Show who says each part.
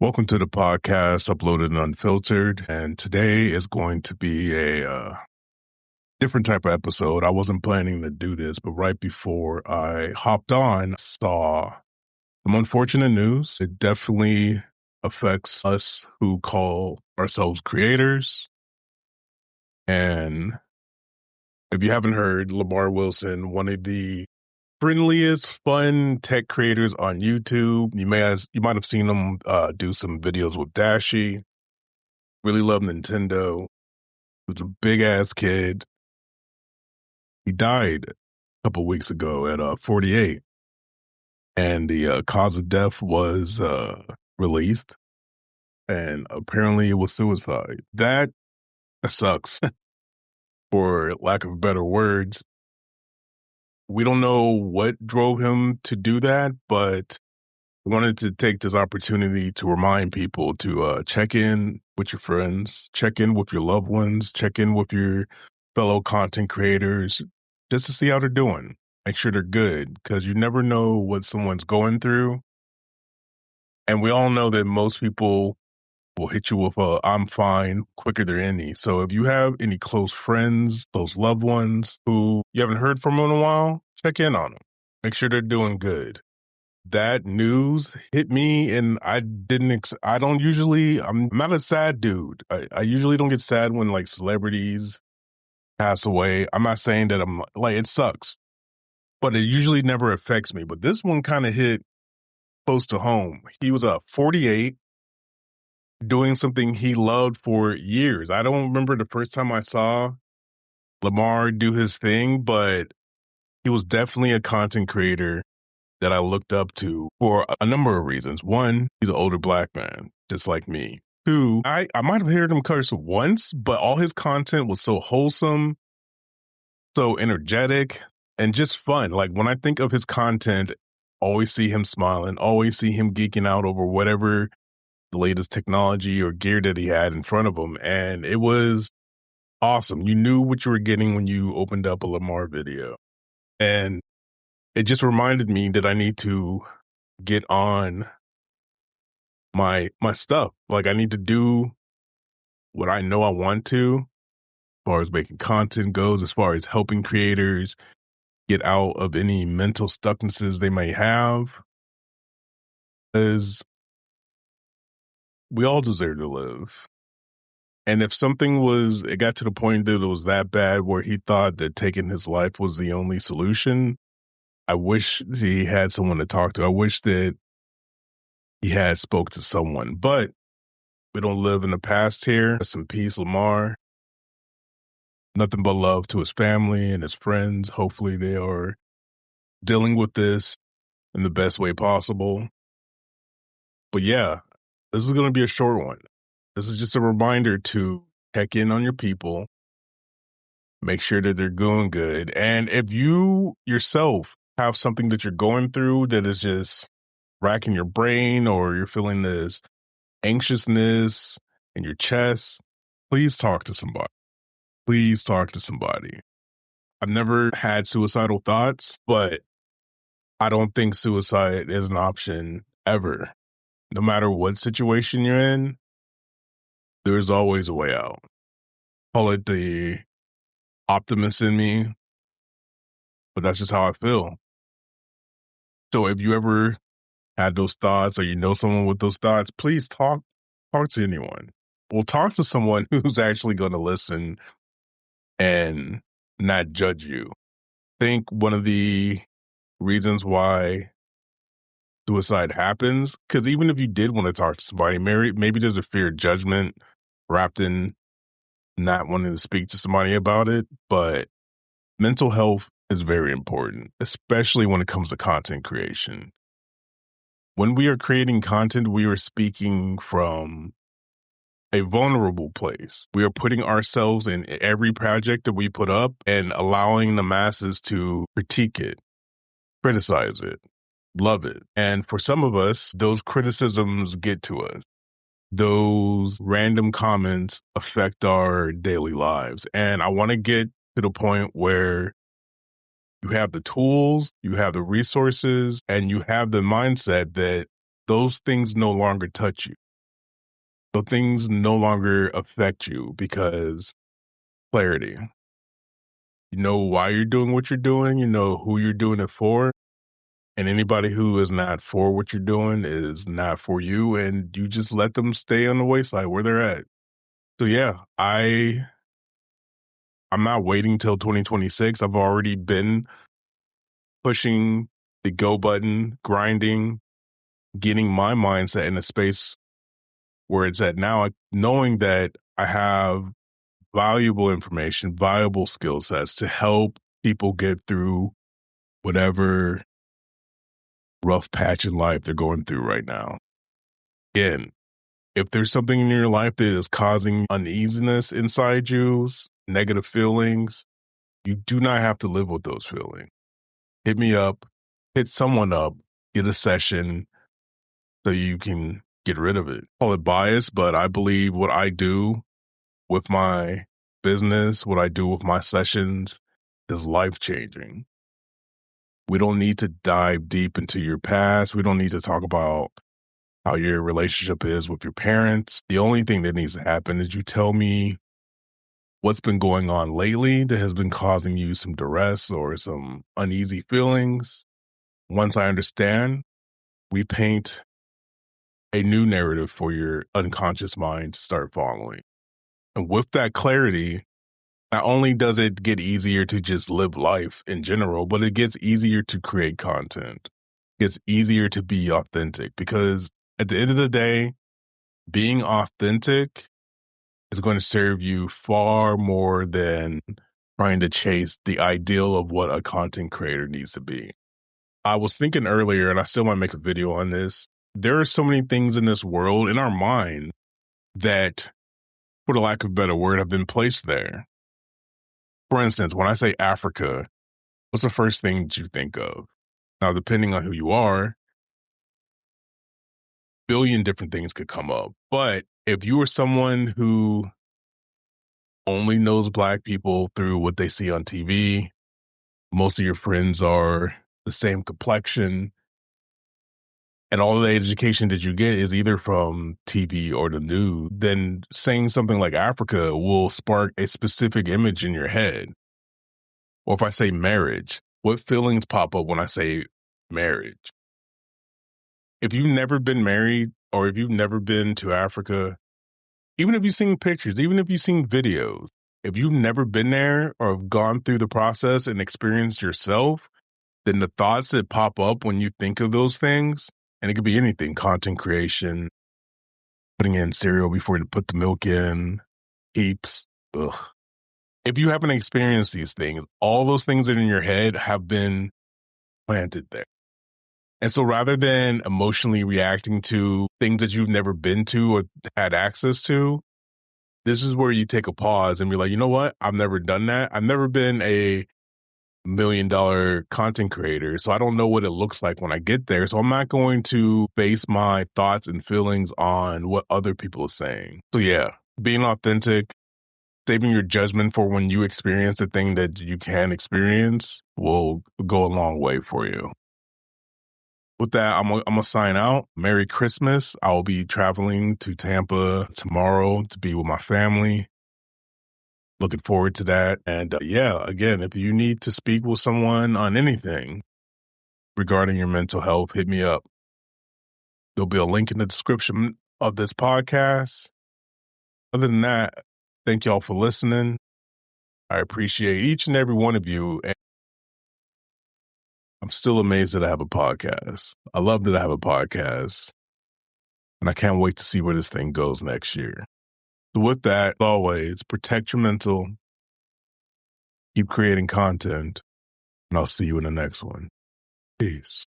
Speaker 1: Welcome to the podcast, Uploaded and Unfiltered. And today is going to be a different type of episode. I wasn't planning to do this, but right before I hopped on, I saw some unfortunate news. It definitely affects us who call ourselves creators. And if you haven't heard, Lamar Wilson, one of the friendliest, fun tech creators on YouTube. You might have seen him do some videos with Dashi. Really love Nintendo. He was a big ass kid. He died a couple weeks ago at 48, and the cause of death was released, and apparently it was suicide. That sucks, for lack of better words. We don't know what drove him to do that, but I wanted to take this opportunity to remind people to check in with your friends, check in with your loved ones, check in with your fellow content creators, just to see how they're doing. Make sure they're good, because you never know what someone's going through. And we all know that most people will hit you with a "I'm fine" quicker than any. So if you have any close friends, close loved ones who you haven't heard from in a while, check in on them. Make sure they're doing good. That news hit me, and I'm not a sad dude. I usually don't get sad when like celebrities pass away. I'm not saying that I'm like, it sucks, but it usually never affects me. But this one kind of hit close to home. He was 48, doing something he loved for years. I don't remember the first time I saw Lamar do his thing, but he was definitely a content creator that I looked up to for a number of reasons. One, he's an older black man, just like me. Two, I might have heard him curse once, but all his content was so wholesome, so energetic, and just fun. Like when I think of his content, always see him smiling, always see him geeking out over whatever the latest technology or gear that he had in front of him. And it was awesome. You knew what you were getting when you opened up a Lamar video. And it just reminded me that I need to get on my stuff. Like I need to do what I know I want to, as far as making content goes, as far as helping creators get out of any mental stucknesses they may have. Because we all deserve to live. And if it got to the point that it was that bad where he thought that taking his life was the only solution, I wish he had someone to talk to. I wish that he had spoke to someone, but we don't live in the past here. Rest in peace, Lamar. Nothing but love to his family and his friends. Hopefully they are dealing with this in the best way possible. But yeah, this is going to be a short one. This is just a reminder to check in on your people. Make sure that they're doing good. And if you yourself have something that you're going through that is just racking your brain, or you're feeling this anxiousness in your chest, please talk to somebody. Please talk to somebody. I've never had suicidal thoughts, but I don't think suicide is an option ever. No matter what situation you're in, there's always a way out. Call it the optimist in me, but that's just how I feel. So if you ever had those thoughts, or you know someone with those thoughts, please talk to anyone. Well, talk to someone who's actually going to listen and not judge you. I think one of the reasons why suicide happens, because even if you did want to talk to somebody, maybe there's a fear of judgment wrapped in not wanting to speak to somebody about it, but mental health is very important, especially when it comes to content creation. When we are creating content, we are speaking from a vulnerable place. We are putting ourselves in every project that we put up and allowing the masses to critique it, criticize it, love it. And for some of us, those criticisms get to us. Those random comments affect our daily lives. And I want to get to the point where you have the tools, you have the resources, and you have the mindset that those things no longer touch you. So things no longer affect you because clarity. You know why you're doing what you're doing. You know who you're doing it for. And anybody who is not for what you're doing is not for you. And you just let them stay on the wayside where they're at. So yeah, I'm not waiting till 2026. I've already been pushing the go button, grinding, getting my mindset in a space where it's at now, knowing that I have valuable information, valuable skill sets to help people get through whatever rough patch in life they're going through right now. Again, if there's something in your life that is causing uneasiness inside you, negative feelings, you do not have to live with those feelings. Hit me up, hit someone up, get a session so you can get rid of it. Call it bias, but I believe what I do with my business, what I do with my sessions is life-changing. We don't need to dive deep into your past. We don't need to talk about how your relationship is with your parents. The only thing that needs to happen is you tell me what's been going on lately that has been causing you some duress or some uneasy feelings. Once I understand, we paint a new narrative for your unconscious mind to start following. And with that clarity, not only does it get easier to just live life in general, but it gets easier to create content. It gets easier to be authentic because at the end of the day, being authentic is going to serve you far more than trying to chase the ideal of what a content creator needs to be. I was thinking earlier, and I still might make a video on this, there are so many things in this world, in our mind, that, for the lack of a better word, have been placed there. For instance, when I say Africa, what's the first thing that you think of? Now, depending on who you are, a billion different things could come up. But if you are someone who only knows Black people through what they see on TV, most of your friends are the same complexion, and all the education that you get is either from TV or the news, then saying something like Africa will spark a specific image in your head. Or if I say marriage, what feelings pop up when I say marriage? If you've never been married or if you've never been to Africa, even if you've seen pictures, even if you've seen videos, if you've never been there or have gone through the process and experienced yourself, then the thoughts that pop up when you think of those things, and it could be anything, content creation, putting in cereal before you put the milk in, heaps, ugh. If you haven't experienced these things, all those things that are in your head have been planted there. And so rather than emotionally reacting to things that you've never been to or had access to, this is where you take a pause and be like, you know what? I've never done that. I've never been a $1 million content creator, so I don't know what it looks like when I get there. So I'm not going to base my thoughts and feelings on what other people are saying. So yeah, being authentic, saving your judgment for when you experience a thing that you can experience will go a long way for you. With that, I'm going to sign out. Merry Christmas. I'll be traveling to Tampa tomorrow to be with my family. Looking forward to that. And yeah, again, if you need to speak with someone on anything regarding your mental health, hit me up. There'll be a link in the description of this podcast. Other than that, thank y'all for listening. I appreciate each and every one of you. And I'm still amazed that I have a podcast. I love that I have a podcast. And I can't wait to see where this thing goes next year. So with that, always, protect your mental, keep creating content, and I'll see you in the next one. Peace.